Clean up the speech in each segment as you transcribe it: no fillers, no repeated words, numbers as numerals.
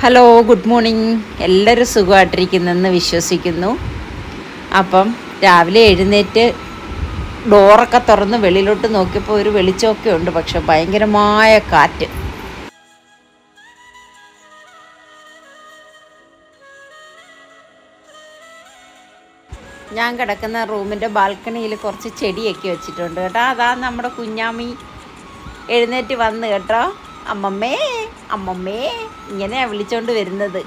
Hello, good morning. എല്ലാവരും സുഖമായിട്ടിരിക്കുന്നെന്ന് വിശ്വസിക്കുന്നു. അപ്പം രാവിലെ എഴുന്നേറ്റ് ഡോറൊക്കെ തുറന്ന് വെളിയിലോട്ട് നോക്കിയപ്പോൾ ഒരു വെളിച്ചമൊക്കെ ഉണ്ട്, പക്ഷെ ഭയങ്കരമായ കാറ്റ്. ഞാൻ കിടക്കുന്ന റൂമിൻ്റെ ബാൽക്കണിയിൽ കുറച്ച് ചെടിയൊക്കെ വെച്ചിട്ടുണ്ട് കേട്ടോ. അതാ നമ്മുടെ കുഞ്ഞാമി എഴുന്നേറ്റ് വന്ന് കേട്ടോ. അമ്മമ്മേ അമ്മമ്മേ ഇങ്ങനെയാണ് വിളിച്ചോണ്ട് വരുന്നത്.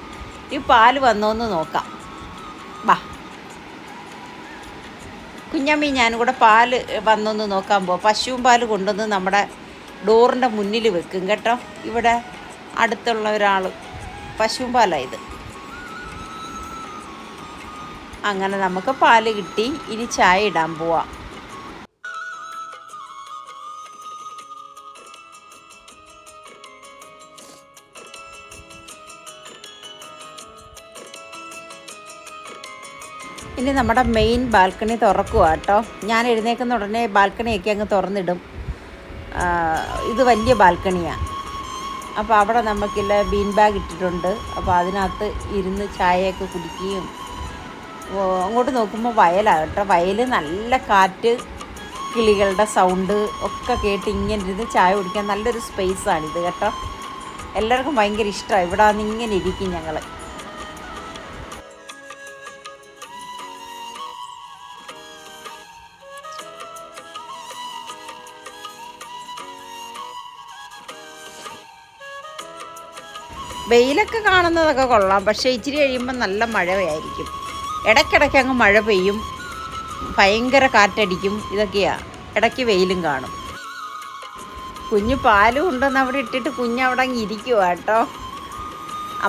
ഈ പാല് വന്നോന്ന് നോക്കാം. ബാ കുഞ്ഞമ്മി, ഞാനും കൂടെ പാല് വന്നോന്ന് നോക്കാൻ പോവാം. പശുവും പാല് കൊണ്ടുവന്ന് നമ്മുടെ ഡോറിൻ്റെ മുന്നിൽ വെക്കും കേട്ടോ. ഇവിടെ അടുത്തുള്ള ഒരാൾ പശുവും പാലായത്. അങ്ങനെ നമുക്ക് പാല് കിട്ടി. ഇനി ചായ ഇടാൻ പോവാം. ഇനി നമ്മുടെ മെയിൻ ബാൽക്കണി തുറക്കുക കേട്ടോ. ഞാൻ എഴുന്നേൽക്കുന്ന ഉടനെ ബാൽക്കണിയൊക്കെ അങ്ങ് തുറന്നിടും. ഇത് വലിയ ബാൽക്കണിയാണ്. അപ്പോൾ അവിടെ നമുക്കില്ല ബീൻ ബാഗ് ഇട്ടിട്ടുണ്ട്. അപ്പോൾ അതിനകത്ത് ഇരുന്ന് ചായയൊക്കെ കുടിക്കുകയും, അങ്ങോട്ട് നോക്കുമ്പോൾ വയലാണ് കേട്ടോ. വയൽ, നല്ല കാറ്റ്, കിളികളുടെ സൗണ്ട് ഒക്കെ കേട്ട് ഇങ്ങനെ ഇരുന്ന് ചായ കുടിക്കാൻ നല്ലൊരു സ്പേസാണിത് കേട്ടോ. എല്ലാവർക്കും ഭയങ്കര ഇഷ്ടമാണ്. ഇവിടെ വന്ന് ഇങ്ങനെ ഇരിക്കും ഞങ്ങൾ. വെയിലൊക്കെ കാണുന്നതൊക്കെ കൊള്ളാം, പക്ഷേ ഇച്ചിരി കഴിയുമ്പോൾ നല്ല മഴയായിരിക്കും. ഇടയ്ക്കിടയ്ക്ക് അങ്ങ് മഴ പെയ്യും, ഭയങ്കര കാറ്റടിക്കും. ഇതൊക്കെയാണ്. ഇടയ്ക്ക് വെയിലും കാണും. കുഞ്ഞ് പാലും ഉണ്ടെന്ന് അവിടെ ഇട്ടിട്ട് കുഞ്ഞവിടെ അങ്ങ് ഇരിക്കുക കേട്ടോ.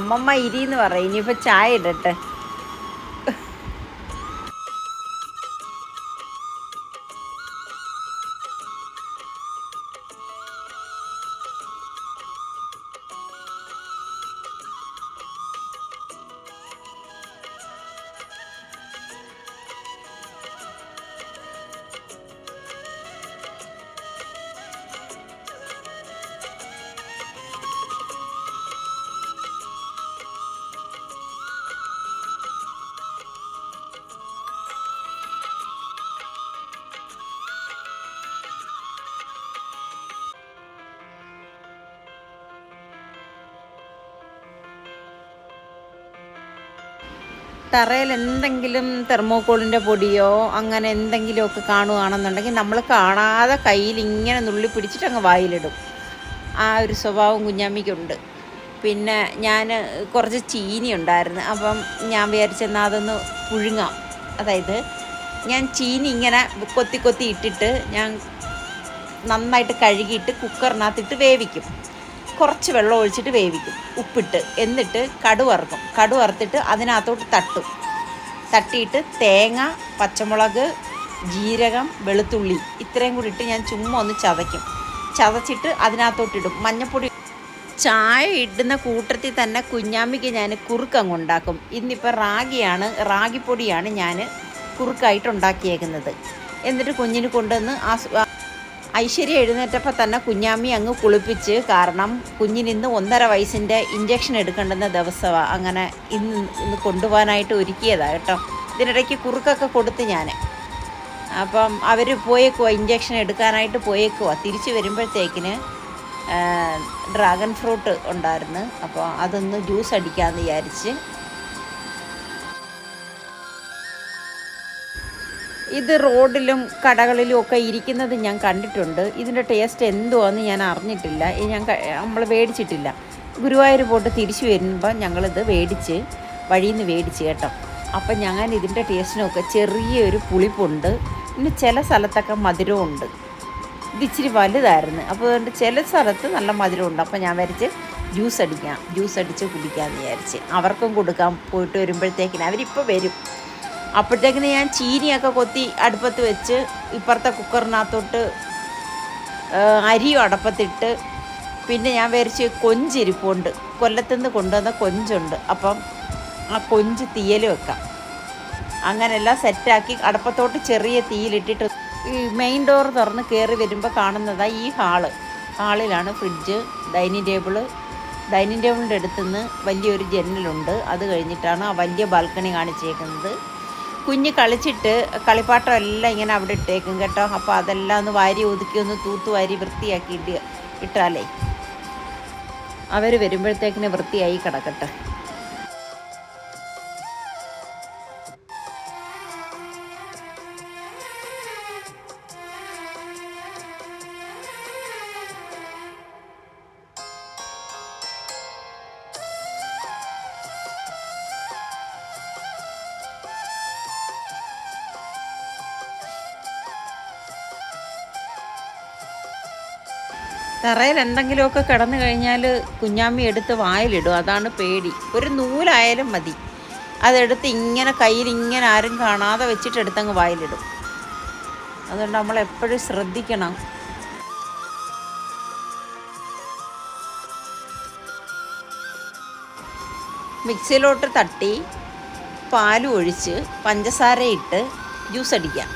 അമ്മമ്മ ഇരിയെന്ന് പറയും. ഇനിയിപ്പോൾ ചായ ഇടട്ടെ. തറയിൽ എന്തെങ്കിലും തെർമോക്കോളിൻ്റെ പൊടിയോ അങ്ങനെ എന്തെങ്കിലുമൊക്കെ കാണുകയാണെന്നുണ്ടെങ്കിൽ നമ്മൾ കാണാതെ കയ്യിൽ ഇങ്ങനെ നുള്ളി പിടിച്ചിട്ട് അങ്ങ് വായിലിടും. ആ ഒരു സ്വഭാവം കുഞ്ഞാമ്മിക്കുണ്ട്. പിന്നെ ഞാൻ കുറച്ച് ചീനി ഉണ്ടായിരുന്നു. അപ്പം ഞാൻ വിചാരിച്ചെന്നാൽ അതൊന്ന് പുഴുങ്ങാം. അതായത് ഞാൻ ചീനി ഇങ്ങനെ കൊത്തി കൊത്തി ഇട്ടിട്ട് ഞാൻ നന്നായിട്ട് കഴുകിയിട്ട് കുക്കറിനകത്തിട്ട് വേവിക്കും. കുറച്ച് വെള്ളം ഒഴിച്ചിട്ട് വേവിക്കും, ഉപ്പിട്ട്. എന്നിട്ട് കടു വറുത്തിട്ട് അതിനകത്തോട്ട് തട്ടിയിട്ട് തേങ്ങ, പച്ചമുളക്, ജീരകം, വെളുത്തുള്ളി ഇത്രയും കൂടി ഇട്ട് ഞാൻ ചുമ്മാ ഒന്ന് ചതച്ചിട്ട് അതിനകത്തോട്ടിടും. മഞ്ഞൾപ്പൊടി. ചായ ഇടുന്ന കൂട്ടത്തിൽ തന്നെ കുഞ്ഞാമ്മിക്ക് ഞാൻ കുറുക്കങ്ങ് ഉണ്ടാക്കും. ഇന്നിപ്പോൾ റാഗിപ്പൊടിയാണ് ഞാൻ കുറുക്കായിട്ട് ഉണ്ടാക്കിയേക്കുന്നത്. എന്നിട്ട് കുഞ്ഞിന് കൊണ്ടുവന്ന് ഐശ്വര്യ എഴുന്നേറ്റപ്പോൾ തന്നെ കുഞ്ഞാമ്മി അങ്ങ് കുളിപ്പിച്ച്. കാരണം കുഞ്ഞിന് 1.5 വയസ്സിൻ്റെ ഇഞ്ചക്ഷൻ എടുക്കേണ്ടുന്ന ദിവസമാണ്. അങ്ങനെ ഇന്ന് കൊണ്ടുപോകാനായിട്ട് ഒരുക്കിയതാണ് കേട്ടോ. ഇതിനിടയ്ക്ക് കുറുക്കൊക്കെ കൊടുത്ത് ഞാൻ. അപ്പം അവർ പോയേക്കുവാ, ഇഞ്ചക്ഷൻ എടുക്കാനായിട്ട് പോയേക്കുവാ. തിരിച്ച് വരുമ്പോഴത്തേക്കിന് ഡ്രാഗൺ ഫ്രൂട്ട് ഉണ്ടായിരുന്നു. അപ്പോൾ അതൊന്ന് ജ്യൂസ് അടിക്കാമെന്ന് വിചാരിച്ച്. ഇത് റോഡിലും കടകളിലും ഒക്കെ ഇരിക്കുന്നത് ഞാൻ കണ്ടിട്ടുണ്ട്. ഇതിൻ്റെ ടേസ്റ്റ് എന്തുവാന്ന് ഞാൻ അറിഞ്ഞിട്ടില്ല. നമ്മൾ മേടിച്ചിട്ടില്ല. ഗുരുവായൂർ പോയിട്ട് തിരിച്ചു വരുമ്പോൾ ഞങ്ങളിത് വഴിയിൽ നിന്ന് മേടിച്ച് കേട്ടോ. അപ്പം ഞാൻ ഇതിൻ്റെ ടേസ്റ്റിനൊക്കെ ചെറിയൊരു പുളിപ്പുണ്ട്. പിന്നെ ചില സ്ഥലത്തൊക്കെ മധുരമുണ്ട്. ഇത് ഇച്ചിരി വലുതായിരുന്നു. അപ്പോൾ അതുകൊണ്ട് ചില സ്ഥലത്ത് നല്ല മധുരമുണ്ട്. അപ്പോൾ ഞാൻ വിചാരിച്ച് ജ്യൂസ് അടിച്ച് കുടിക്കാമെന്ന് വിചാരിച്ച്. അവർക്കും കൊടുക്കാം. പോയിട്ട് വരുമ്പോഴത്തേക്കിന് അവരിപ്പോൾ വരും. അപ്പോഴത്തേക്കിന് ഞാൻ ചീനിയൊക്കെ കൊത്തി അടുപ്പത്ത് വെച്ച് ഇപ്പുറത്തെ കുക്കറിനകത്തോട്ട് അരിയും അടുപ്പത്തിട്ട്. പിന്നെ ഞാൻ വിചാരിച്ച് കൊഞ്ചിരിപ്പുണ്ട്, കൊല്ലത്തുനിന്ന് കൊണ്ടുവന്ന കൊഞ്ചുണ്ട്. അപ്പം ആ കൊഞ്ച് തീയൽ വെക്കാം. അങ്ങനെല്ലാം സെറ്റാക്കി അടുപ്പത്തോട്ട് ചെറിയ തീയിലിട്ടിട്ട് ഈ മെയിൻ ഡോർ തുറന്ന് കയറി വരുമ്പോൾ കാണുന്നതാണ് ഈ ഹാളിലാണ് ഫ്രിഡ്ജ്, ഡൈനിങ് ടേബിള്, ഡൈനിങ് ടേബിളിൻ്റെ അടുത്തുനിന്ന് വലിയൊരു ജനലുണ്ട്. അത് കഴിഞ്ഞിട്ടാണ് ആ വലിയ ബാൽക്കണി കാണിച്ചേക്കുന്നത്. കുഞ്ഞ് കളിച്ചിട്ട് കളിപ്പാട്ടം എല്ലാം ഇങ്ങനെ അവിടെ ഇട്ടേക്കും കേട്ടോ. അപ്പോൾ അതെല്ലാം ഒന്ന് വാരി ഒതുക്കി ഒന്ന് തൂത്തുവാരി വൃത്തിയാക്കി ഇട്ടാലേ അവർ വരുമ്പോഴത്തേക്കിന് വൃത്തിയായി കിടക്കട്ടെ. തറയിൽ എന്തെങ്കിലുമൊക്കെ കിടന്നു കഴിഞ്ഞാൽ കുഞ്ഞാമ്മി എടുത്ത് വായിലിടും. അതാണ് പേടി. ഒരു നൂലായാലും മതി, അതെടുത്ത് ഇങ്ങനെ കയ്യിൽ ഇങ്ങനെ ആരും കാണാതെ വെച്ചിട്ട് എടുത്തങ്ങ് വായിലിടും. അതുകൊണ്ട് നമ്മളെപ്പോഴും ശ്രദ്ധിക്കണം. മിക്സിയിലോട്ട് തട്ടി പാലും ഒഴിച്ച് പഞ്ചസാര ഇട്ട് ജ്യൂസ് അടിക്കാം.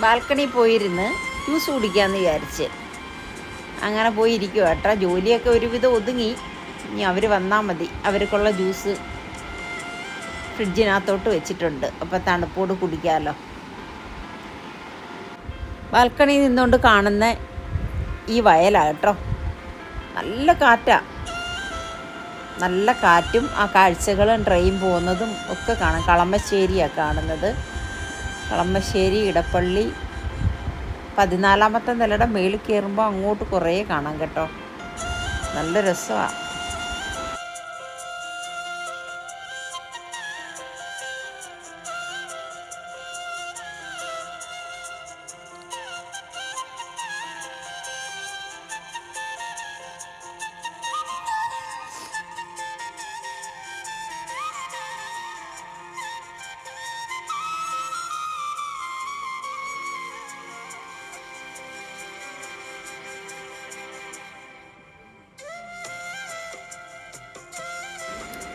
ബാൽക്കണി പോയിരുന്ന് ജ്യൂസ് കുടിക്കാമെന്ന് വിചാരിച്ച് അങ്ങനെ പോയിരിക്കുക കേട്ടോ. ജോലിയൊക്കെ ഒരുവിധം ഒതുങ്ങി. ഇനി അവർ വന്നാൽ മതി. അവർക്കുള്ള ജ്യൂസ് ഫ്രിഡ്ജിനകത്തോട്ട് വെച്ചിട്ടുണ്ട്. അപ്പോൾ തണുപ്പോട് കുടിക്കാമല്ലോ. ബാൽക്കണിയിൽ നിന്നുകൊണ്ട് കാണുന്ന ഈ വയലാണ് കേട്ടോ. നല്ല കാറ്റാണ്. നല്ല കാറ്റും ആ കാഴ്ചകളും ട്രെയിൻ പോകുന്നതും ഒക്കെ കാണാം. കളമശ്ശേരിയാണ് കാണുന്നത്. കളമശ്ശേരി, ഇടപ്പള്ളി 14ാമത്തെ നിലയുടെ മേളിൽ കയറുമ്പോൾ അങ്ങോട്ട് കുറേ കാണാം കേട്ടോ. നല്ല രസമാണ്.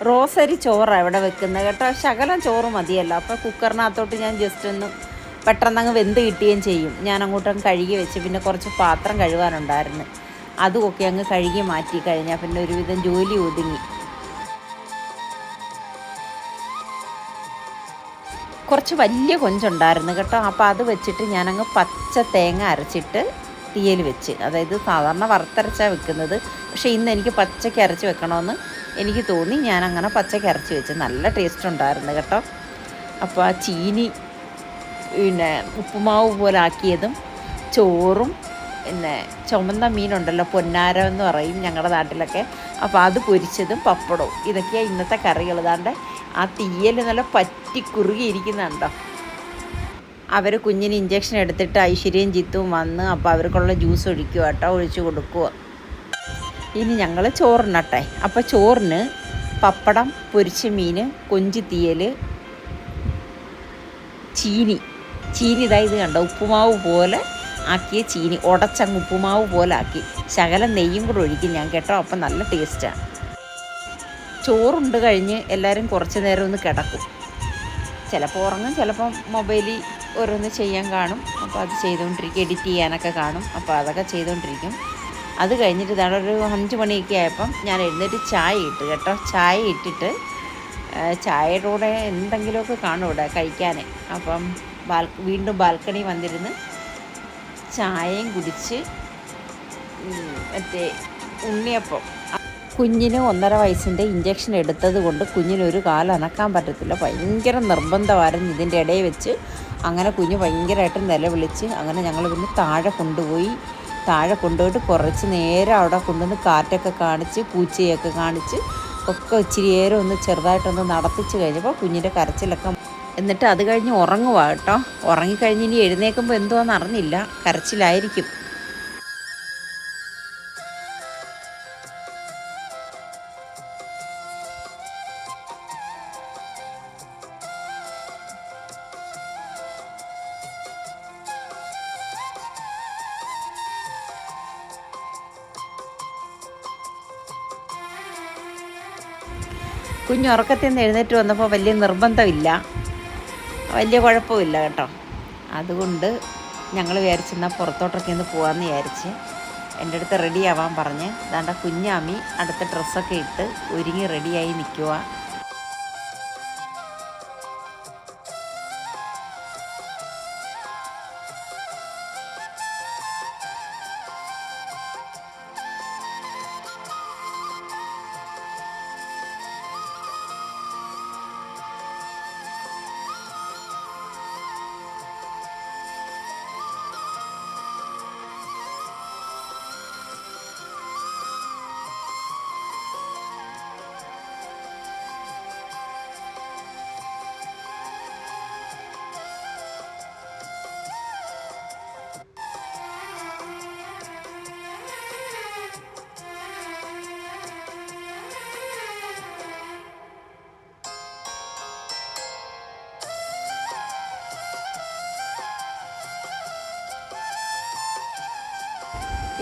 റോസരി ചോറാണ് ഇവിടെ വെക്കുന്നത് കേട്ടോ. ശകലം ചോറ് മതിയല്ലോ. അപ്പോൾ കുക്കറിനകത്തോട്ട് ഞാൻ ജസ്റ്റ് ഒന്ന് പെട്ടെന്നങ്ങ് വെന്ത് കിട്ടുകയും ചെയ്യും. ഞാൻ അങ്ങോട്ടങ്ങ് കഴുകി വെച്ച് പിന്നെ കുറച്ച് പാത്രം കഴുകാനുണ്ടായിരുന്നു. അതുമൊക്കെ അങ്ങ് കഴുകി മാറ്റി കഴിഞ്ഞാൽ പിന്നെ ഒരുവിധം ജോലി ഒതുങ്ങി. കുറച്ച് വലിയ കൊഞ്ചുണ്ടായിരുന്നു കേട്ടോ. അപ്പോൾ അത് വെച്ചിട്ട് ഞാനങ്ങ് പച്ച തേങ്ങ അരച്ചിട്ട് തീയൽ വെച്ച്. അതായത് സാധാരണ വറുത്തരച്ചാണ് വെക്കുന്നത്. പക്ഷേ ഇന്ന് എനിക്ക് പച്ചയ്ക്ക് അരച്ച് വെക്കണമെന്ന് എനിക്ക് തോന്നി. ഞാനങ്ങനെ പച്ചയ്ക്ക് അരച്ച് വെച്ച്. നല്ല ടേസ്റ്റ് ഉണ്ടായിരുന്നു കേട്ടോ. അപ്പോൾ ആ ചീനി പിന്നെ ഉപ്പുമാവ് പോലെ ആക്കിയതും ചോറും പിന്നെ ചുമന്ന മീനുണ്ടല്ലോ, പൊന്നാരം എന്ന് പറയും ഞങ്ങളുടെ നാട്ടിലൊക്കെ. അപ്പോൾ അത് പൊരിച്ചതും പപ്പടവും ഇതൊക്കെയാണ് ഇന്നത്തെ കറികൾ. ഇതാണ്ട് ആ തീയൽ നല്ല പറ്റി കുറുകിയിരിക്കുന്നുണ്ടോ. അവർ കുഞ്ഞിന് ഇഞ്ചക്ഷൻ എടുത്തിട്ട് ഐശ്വര്യയും ജിത്തും വന്ന് അപ്പോൾ അവർക്കുള്ള ജ്യൂസ് ഒഴിക്കുക കേട്ടോ, ഒഴിച്ച് കൊടുക്കുക. ഇനി ഞങ്ങൾ ചോറിനട്ടെ. അപ്പോൾ ചോറിന് പപ്പടം, പൊരിച്ച മീൻ, കൊഞ്ച് തീയൽ, ചീനി ഇതാ ഇത് കണ്ടോ, ഉപ്പുമാവ് പോലെ ആക്കിയ ചീനി ഉടച്ചങ്ങ് ഉപ്പുമാവ് പോലെ ആക്കി ശകലം നെയ്യും കൂടെ ഒഴിക്കും ഞാൻ കേട്ടോ. അപ്പം നല്ല ടേസ്റ്റാണ്. ചോറുണ്ട് കഴിഞ്ഞ് എല്ലാവരും കുറച്ച് നേരം ഒന്ന് കിടക്കും. ചിലപ്പോൾ ഉറങ്ങും, ചിലപ്പം മൊബൈലിൽ ഓരോന്ന് ചെയ്യാൻ കാണും. അപ്പോൾ അത് ചെയ്തുകൊണ്ടിരിക്കും. എഡിറ്റ് ചെയ്യാനൊക്കെ കാണും. അപ്പോൾ അതൊക്കെ ചെയ്തുകൊണ്ടിരിക്കും. അത് കഴിഞ്ഞിട്ട് ഇതാണ് ഒരു 5 മണിയൊക്കെ ആയപ്പം ഞാൻ എഴുന്നേറ്റ് ചായ ഇട്ട് കേട്ടോ. ചായ ഇട്ടിട്ട് ചായയുടെ കൂടെ എന്തെങ്കിലുമൊക്കെ കാണും ഇവിടെ കഴിക്കാൻ. അപ്പം വീണ്ടും ബാൽക്കണി വന്നിരുന്ന് ചായയും കുടിച്ച് മറ്റേ ഉണ്ണിയപ്പം. കുഞ്ഞിന് 1.5 വയസ്സിൻ്റെ ഇഞ്ചക്ഷൻ എടുത്തത് കൊണ്ട് കുഞ്ഞിനൊരു കാലം അനക്കാൻ പറ്റത്തില്ല. ഭയങ്കര നിർബന്ധമായിരുന്നു ഇതിൻ്റെ ഇടയിൽ വെച്ച്. അങ്ങനെ കുഞ്ഞ് ഭയങ്കരമായിട്ട് നിലവിളിച്ച് അങ്ങനെ ഞങ്ങൾ പിന്നെ താഴെ കൊണ്ടുപോയിട്ട് കുറച്ച് നേരം അവിടെ കൊണ്ടുവന്ന് കാറ്റൊക്കെ കാണിച്ച് പൂച്ചയൊക്കെ കാണിച്ച് ഒക്കെ ഇച്ചിരി നേരം ഒന്ന് ചെറുതായിട്ടൊന്ന് നടത്തിച്ച് കഴിഞ്ഞപ്പോൾ കുഞ്ഞിൻ്റെ കരച്ചിലൊക്കെ. എന്നിട്ട് അത് കഴിഞ്ഞ് ഉറങ്ങുക കേട്ടോ. ഉറങ്ങിക്കഴിഞ്ഞ് ഇനി എഴുന്നേൽക്കുമ്പോൾ എന്തുവാന്ന് അറിഞ്ഞില്ല, കരച്ചിലായിരിക്കും. കുഞ്ഞുറക്കത്തിൽ നിന്ന് എഴുന്നേറ്റ് വന്നപ്പോൾ വലിയ നിർബന്ധമില്ല, വലിയ കുഴപ്പമില്ല കേട്ടോ. അതുകൊണ്ട് ഞങ്ങൾ വിചാരിച്ചെന്നാൽ പുറത്തോട്ടൊക്കെ ഒന്ന് പോകാമെന്ന് വിചാരിച്ച് എൻ്റെ അടുത്ത് റെഡിയാവാൻ പറഞ്ഞ് ദാണ്ട കുഞ്ഞാമി അടുത്ത ഡ്രസ്സൊക്കെ ഇട്ട് ഒരുങ്ങി റെഡിയായി നിൽക്കുക.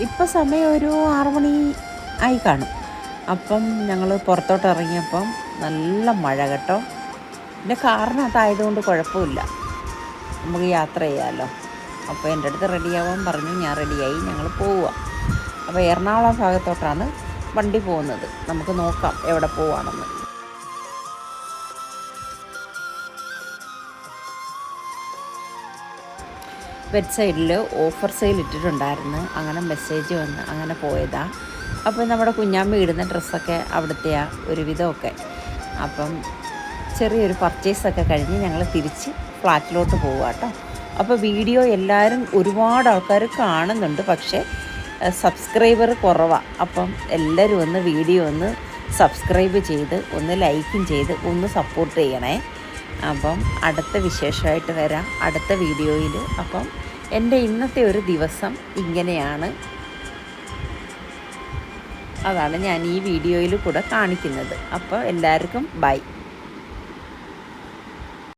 ഇപ്പം സമയം ഒരു 6 മണി ആയി കാണും. അപ്പം ഞങ്ങൾ പുറത്തോട്ട് ഇറങ്ങിയപ്പം നല്ല മഴ കേട്ടോ. പിന്നെ കാറിനകത്തായതുകൊണ്ട് കുഴപ്പമില്ല, നമുക്ക് യാത്ര ചെയ്യാമല്ലോ. അപ്പോൾ എൻ്റെ അടുത്ത് റെഡിയാവാൻ പറഞ്ഞു, ഞാൻ റെഡിയായി, ഞങ്ങൾ പോവുക. അപ്പോൾ എറണാകുളം ഭാഗത്തോട്ടാണ് വണ്ടി പോകുന്നത്. നമുക്ക് നോക്കാം എവിടെ പോവുകയാണെന്ന്. വെബ്സൈറ്റിൽ ഓഫർ സെയിൽ ഇട്ടിട്ടുണ്ടായിരുന്നു, അങ്ങനെ മെസ്സേജ് വന്ന് അങ്ങനെ പോയതാണ്. അപ്പോൾ നമ്മുടെ കുഞ്ഞാമ്മ ഇടുന്ന ഡ്രസ്സൊക്കെ അവിടുത്തെ ഒരുവിധമൊക്കെ. അപ്പം ചെറിയൊരു പർച്ചേസൊക്കെ കഴിഞ്ഞ് ഞങ്ങൾ തിരിച്ച് ഫ്ലാറ്റിലോട്ട് പോവുക കേട്ടോ. അപ്പോൾ വീഡിയോ എല്ലാവരും ഒരുപാട് ആൾക്കാർ കാണുന്നുണ്ട്, പക്ഷേ സബ്സ്ക്രൈബർ കുറവാണ്. അപ്പം എല്ലാവരും ഒന്ന് വീഡിയോ ഒന്ന് സബ്സ്ക്രൈബ് ചെയ്ത് ഒന്ന് ലൈക്കും ചെയ്ത് ഒന്ന് സപ്പോർട്ട് ചെയ്യണേ. അപ്പം അടുത്ത വിശേഷമായിട്ട് വരാം അടുത്ത വീഡിയോയിൽ. അപ്പം എൻ്റെ ഇന്നത്തെ ഒരു ദിവസം ഇങ്ങനെയാണ്, അതാണ് ഞാൻ ഈ വീഡിയോയിൽ കൂടെ കാണിക്കുന്നത്. അപ്പോൾ എല്ലാവർക്കും ബൈ.